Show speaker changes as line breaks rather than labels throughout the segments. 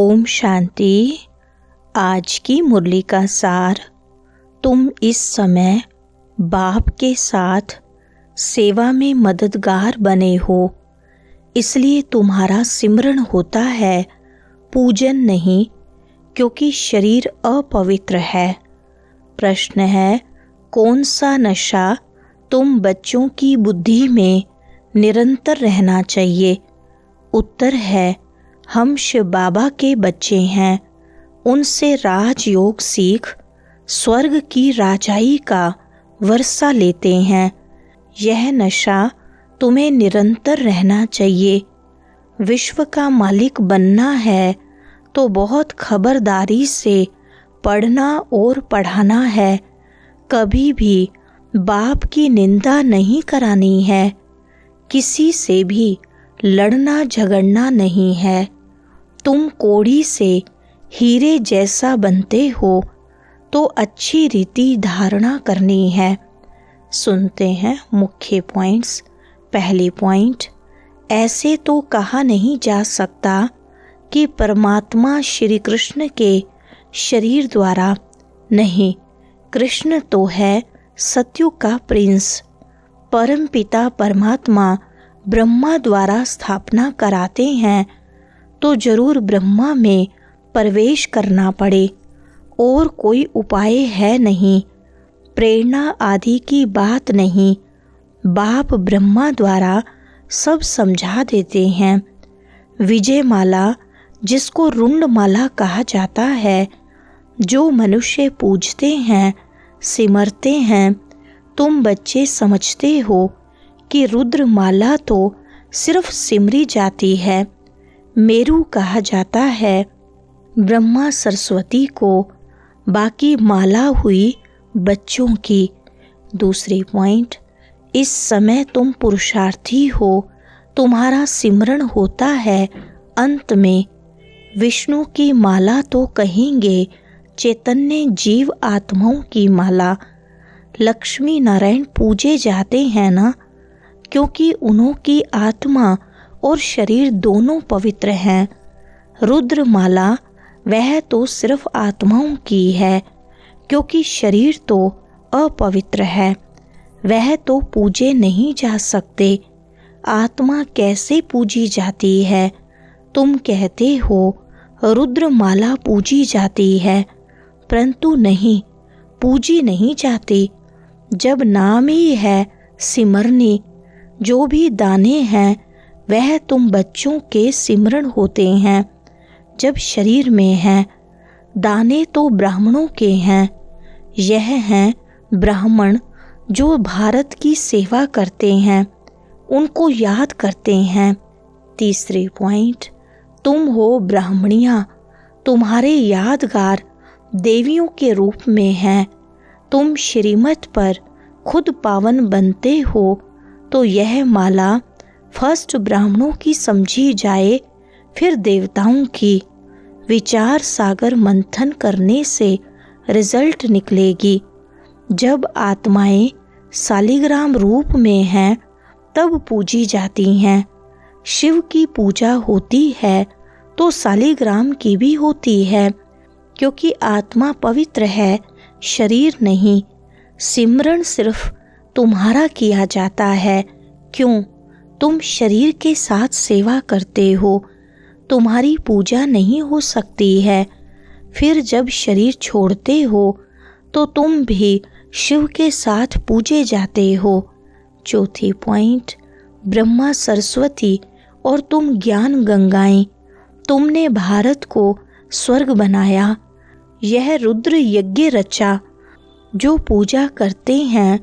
ओम शांति। आज की मुरली का सार। तुम इस समय बाप के साथ सेवा में मददगार बने हो, इसलिए तुम्हारा सिमरन होता है, पूजन नहीं, क्योंकि शरीर अपवित्र है। प्रश्न है, कौन सा नशा तुम बच्चों की बुद्धि में निरंतर रहना चाहिए? उत्तर है, हम शिव बाबा के बच्चे हैं, उनसे राजयोग सीख स्वर्ग की राजाई का वर्षा लेते हैं। यह नशा तुम्हें निरंतर रहना चाहिए। विश्व का मालिक बनना है तो बहुत खबरदारी से पढ़ना और पढ़ाना है। कभी भी बाप की निंदा नहीं करानी है, किसी से भी लड़ना झगड़ना नहीं है। तुम कोड़ी से हीरे जैसा बनते हो तो अच्छी रीति धारणा करनी है। सुनते हैं मुख्य पॉइंट्स। पहली पॉइंट, ऐसे तो कहा नहीं जा सकता कि परमात्मा श्री कृष्ण के शरीर द्वारा नहीं, कृष्ण तो है सत्युग का प्रिंस। परम पिता परमात्मा ब्रह्मा द्वारा स्थापना कराते हैं तो जरूर ब्रह्मा में प्रवेश करना पड़े, और कोई उपाय है नहीं। प्रेरणा आदि की बात नहीं, बाप ब्रह्मा द्वारा सब समझा देते हैं। विजय माला, जिसको रुंड माला कहा जाता है, जो मनुष्य पूजते हैं, सिमरते हैं, तुम बच्चे समझते हो कि रुद्र माला तो सिर्फ सिमरी जाती है। मेरू कहा जाता है ब्रह्मा सरस्वती को, बाकी माला हुई बच्चों की। दूसरी पॉइंट, इस समय तुम पुरुषार्थी हो, तुम्हारा सिमरन होता है अंत में। विष्णु की माला तो कहेंगे चैतन्य जीव आत्माओं की माला। लक्ष्मी नारायण पूजे जाते हैं ना, क्योंकि उन्हों की आत्मा और शरीर दोनों पवित्र हैं। रुद्र माला वह तो सिर्फ आत्माओं की है, क्योंकि शरीर तो अपवित्र है, वह तो पूजे नहीं जा सकते। आत्मा कैसे पूजी जाती है? तुम कहते हो रुद्र माला पूजी जाती है, परंतु नहीं, पूजी नहीं जाती। जब नाम ही है सिमरनी, जो भी दाने हैं वह तुम बच्चों के सिमरन होते हैं। जब शरीर में हैं, दाने तो ब्राह्मणों के हैं। यह हैं ब्राह्मण जो भारत की सेवा करते हैं, उनको याद करते हैं। तीसरी पॉइंट, तुम हो ब्राह्मणियाँ, तुम्हारे यादगार देवियों के रूप में हैं। तुम श्रीमत पर खुद पावन बनते हो तो यह माला फर्स्ट ब्राह्मणों की समझी जाए, फिर देवताओं की। विचार सागर मंथन करने से रिजल्ट निकलेगी। जब आत्माएं सालिग्राम रूप में हैं, तब पूजी जाती हैं। शिव की पूजा होती है तो सालिग्राम की भी होती है, क्योंकि आत्मा पवित्र है, शरीर नहीं। सिमरन सिर्फ तुम्हारा किया जाता है। क्यों? तुम शरीर के साथ सेवा करते हो, तुम्हारी पूजा नहीं हो सकती है। फिर जब शरीर छोड़ते हो तो तुम भी शिव के साथ पूजे जाते हो। चौथी पॉइंट, ब्रह्मा सरस्वती और तुम ज्ञान गंगाएं, तुमने भारत को स्वर्ग बनाया। यह रुद्र यज्ञ रचा। जो पूजा करते हैं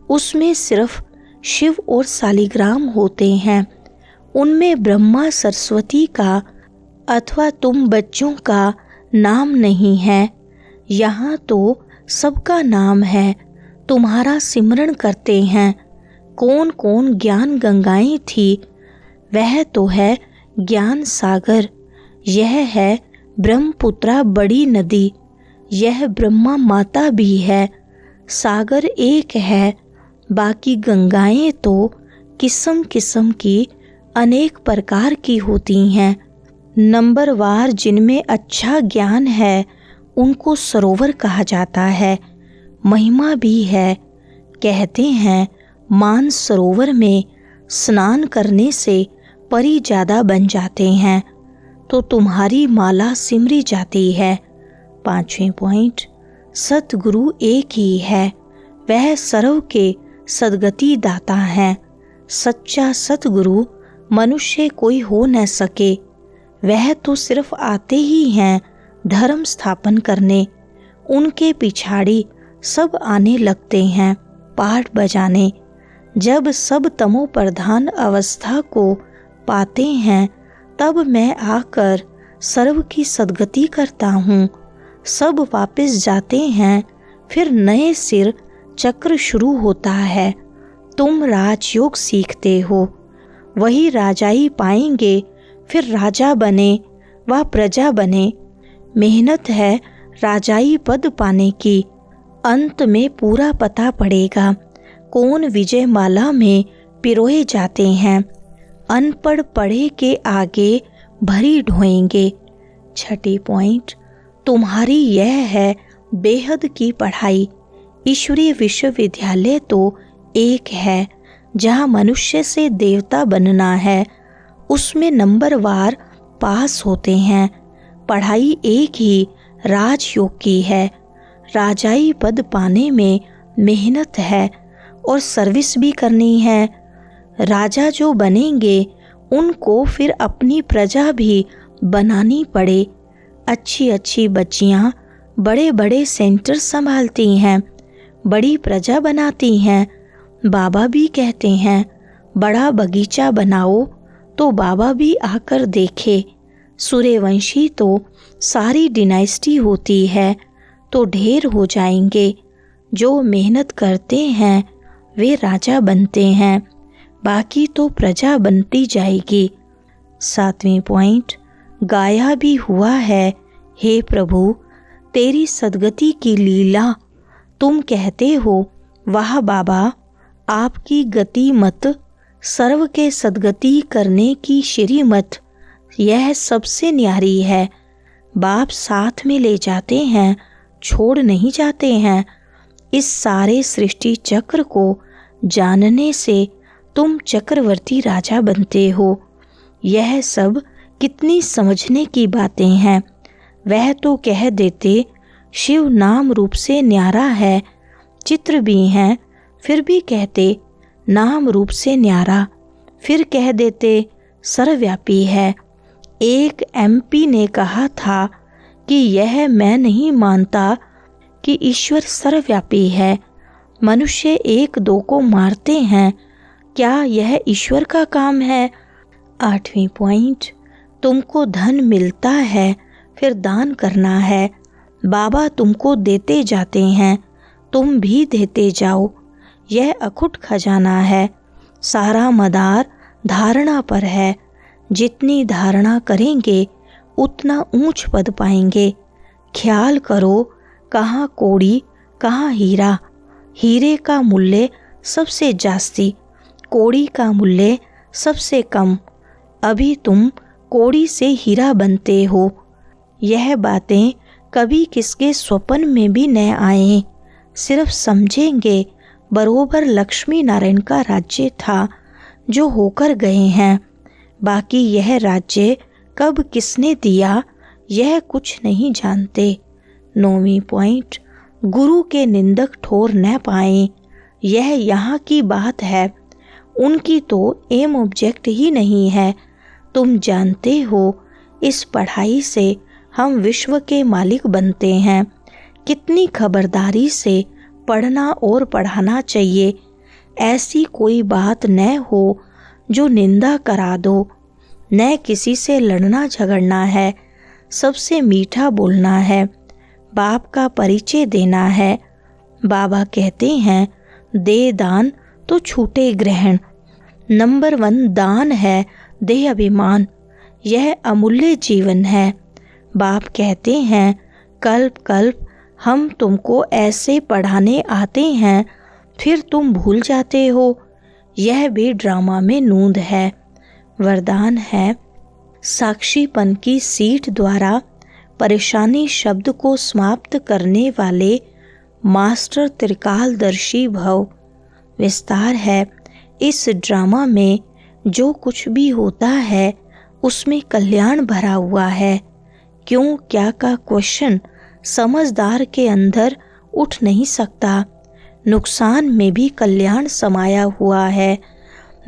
उसमें सिर्फ शिव और सालिग्राम होते हैं, उनमें ब्रह्मा सरस्वती का अथवा तुम बच्चों का नाम नहीं है। यहाँ तो सबका नाम है, तुम्हारा सिमरन करते हैं। कौन कौन ज्ञान गंगाएं थी? वह तो है ज्ञान सागर। यह है ब्रह्मपुत्रा बड़ी नदी। यह ब्रह्मा माता भी है। सागर एक है, बाकी गंगाएं तो किस्म किस्म की अनेक प्रकार की होती हैं। नंबरवार जिनमें अच्छा ज्ञान है उनको सरोवर कहा जाता है, महिमा भी है। कहते हैं मान सरोवर में स्नान करने से परी ज्यादा बन जाते हैं, तो तुम्हारी माला सिमरी जाती है। 5वें पॉइंट, सतगुरु एक ही है, वह सर्व के सद्गति दाता है। सच्चा सतगुरु मनुष्य कोई हो न सके, वह तो सिर्फ आते ही हैं धर्म स्थापन करने। उनके पिछाड़ी सब आने लगते हैं पाठ बजाने। जब सब तमो प्रधान अवस्था को पाते हैं तब मैं आकर सर्व की सद्गति करता हूँ। सब वापस जाते हैं, फिर नए सिर चक्र शुरू होता है। तुम राजयोग सीखते हो, वही राजाई पाएंगे, फिर राजा बने व प्रजा बने। मेहनत है राजाई पद पाने की, अंत में पूरा पता पड़ेगा कौन विजय माला में पिरोए जाते हैं। अनपढ़ पढ़े के आगे भरी ढोएंगे। 6 पॉइंट, तुम्हारी यह है बेहद की पढ़ाई। ईश्वरीय विश्वविद्यालय तो एक है, जहाँ मनुष्य से देवता बनना है। उसमें नंबरवार पास होते हैं। पढ़ाई एक ही राजयोग की है। राजाई पद पाने में मेहनत है और सर्विस भी करनी है। राजा जो बनेंगे उनको फिर अपनी प्रजा भी बनानी पड़े। अच्छी अच्छी बच्चियां बड़े बड़े सेंटर संभालती हैं, बड़ी प्रजा बनाती हैं। बाबा भी कहते हैं बड़ा बगीचा बनाओ तो बाबा भी आकर देखे। सूर्यवंशी तो सारी डिनाइस्टी होती है तो ढेर हो जाएंगे। जो मेहनत करते हैं वे राजा बनते हैं, बाकी तो प्रजा बनती जाएगी। 7वें पॉइंट, गाया भी हुआ है, हे प्रभु तेरी सद्गति की लीला। तुम कहते हो वाह बाबा, आपकी गति मत, सर्व के सद्गति करने की श्रीमत, यह सबसे न्यारी है। बाप साथ में ले जाते हैं, छोड़ नहीं जाते हैं। इस सारे सृष्टि चक्र को जानने से तुम चक्रवर्ती राजा बनते हो। यह सब कितनी समझने की बातें हैं। वह तो कह देते शिव नाम रूप से न्यारा है, चित्र भी हैं, फिर भी कहते नाम रूप से न्यारा, फिर कह देते सर्वव्यापी है। एक MP ने कहा था कि यह मैं नहीं मानता कि ईश्वर सर्वव्यापी है। मनुष्य एक दो को मारते हैं, क्या यह ईश्वर का काम है? 8वें पॉइंट, तुमको धन मिलता है फिर दान करना है। बाबा तुमको देते जाते हैं, तुम भी देते जाओ। यह अखुट खजाना है। सारा मदार धारणा पर है। जितनी धारणा करेंगे उतना ऊंच पद पाएंगे। ख्याल करो, कहाँ कोड़ी कहाँ हीरा। हीरे का मूल्य सबसे जास्ती, कोड़ी का मूल्य सबसे कम। अभी तुम कोड़ी से हीरा बनते हो। यह बातें कभी किसके स्वप्न में भी न आए। सिर्फ समझेंगे बरोबर लक्ष्मी नारायण का राज्य था जो होकर गए हैं। बाकी यह राज्य कब किसने दिया यह कुछ नहीं जानते। 9वीं पॉइंट, गुरु के निंदक ठोर न पाए। यह यहाँ की बात है, उनकी तो एम ऑब्जेक्ट ही नहीं है। तुम जानते हो इस पढ़ाई से हम विश्व के मालिक बनते हैं। कितनी खबरदारी से पढ़ना और पढ़ाना चाहिए। ऐसी कोई बात न हो जो निंदा करा दो। न किसी से लड़ना झगड़ना है, सबसे मीठा बोलना है, बाप का परिचय देना है। बाबा कहते हैं दे दान तो छूटे ग्रहण। नंबर 1 दान है देह अभिमान। यह अमूल्य जीवन है। बाप कहते हैं कल्प कल्प हम तुमको ऐसे पढ़ाने आते हैं, फिर तुम भूल जाते हो। यह भी ड्रामा में नूंद है। वरदान है साक्षीपन की सीट द्वारा परेशानी शब्द को समाप्त करने वाले मास्टर त्रिकालदर्शी भव। विस्तार है, इस ड्रामा में जो कुछ भी होता है उसमें कल्याण भरा हुआ है। क्यों क्या का क्वेश्चन समझदार के अंदर उठ नहीं सकता। नुकसान में भी कल्याण समाया हुआ है।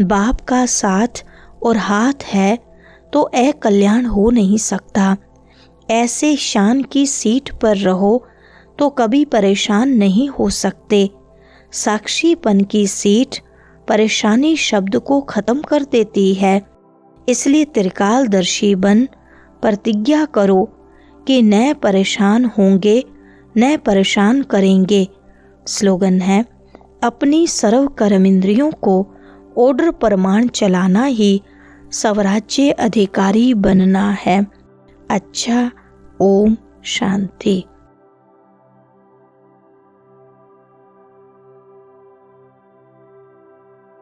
बाप का साथ और हाथ है तो अकल्याण हो नहीं सकता। ऐसे शान की सीट पर रहो तो कभी परेशान नहीं हो सकते। साक्षीपन की सीट परेशानी शब्द को खत्म कर देती है। इसलिए त्रिकालदर्शी बन प्रतिज्ञा करो कि न परेशान होंगे न परेशान करेंगे। स्लोगन है, अपनी सर्व कर्मेंद्रियों को ऑर्डर प्रमाण चलाना ही स्वराज्य अधिकारी बनना है। अच्छा, ओम शांति।